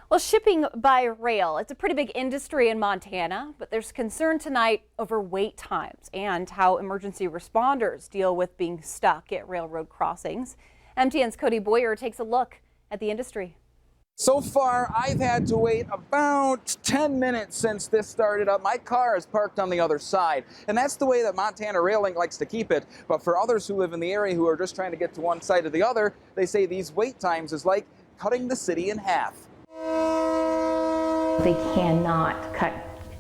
Well, shipping by rail, it's a pretty big industry in Montana, but there's concern tonight over wait times and how emergency responders deal with being stuck at railroad crossings. MTN's Cody Boyer takes a look at the industry. So far, I've had to wait about 10 minutes since this started up. My car is parked on the other side, and that's the way that Montana Rail Link likes to keep it. But for others who live in the area who are just trying to get to one side or the other, they say these wait times is like cutting the city in half. They cannot cut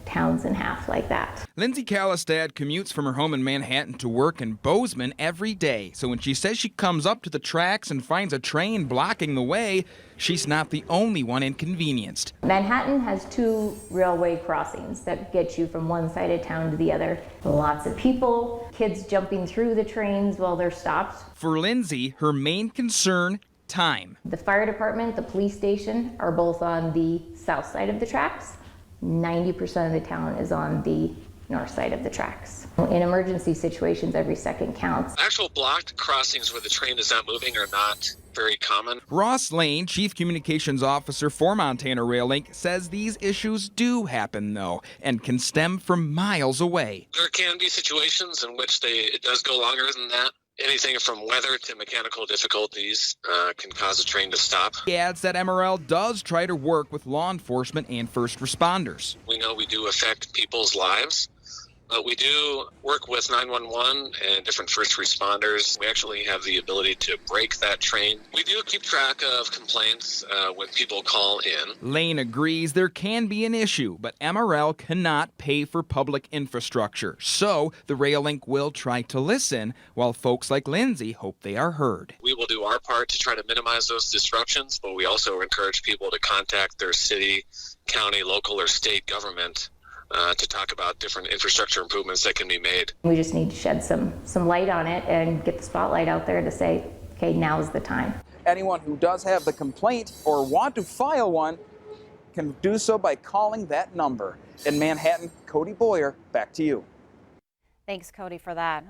towns in half like that. Lindsay Callistad commutes from her home in Manhattan to work in Bozeman every day. So when she says she comes up to the tracks and finds a train blocking the way, she's not the only one inconvenienced. Manhattan has 2 railway crossings that get you from one side of town to the other. Lots of people, kids jumping through the trains while they're stopped. For Lindsay, her main concern, time. The fire department, the police station are both on the south side of the tracks. 90% of the town is on the north side of the tracks. In emergency situations, every second counts. Actual blocked crossings where the train is not moving are not very common. Ross Lane, Chief Communications Officer for Montana Rail Link, says these issues do happen, though, and can stem from miles away. There can be situations in which it does go longer than that. Anything from weather to mechanical difficulties can cause a train to stop. He adds that MRL does try to work with law enforcement and first responders. We know we do affect people's lives, but we do work with 911 and different first responders. We actually have the ability to break that train. We do keep track of complaints when people call in. Lane agrees there can be an issue, but MRL cannot pay for public infrastructure. So the rail link will try to listen, while folks like Lindsay hope they are heard. We will do our part to try to minimize those disruptions, but we also encourage people to contact their city, county, local, or state government to talk about different infrastructure improvements that can be made. We just need to shed some light on it and get the spotlight out there to say, okay, now's the time. Anyone who does have the complaint or want to file one can do so by calling that number. In Manhattan, Cody Boyer, back to you. Thanks, Cody, for that.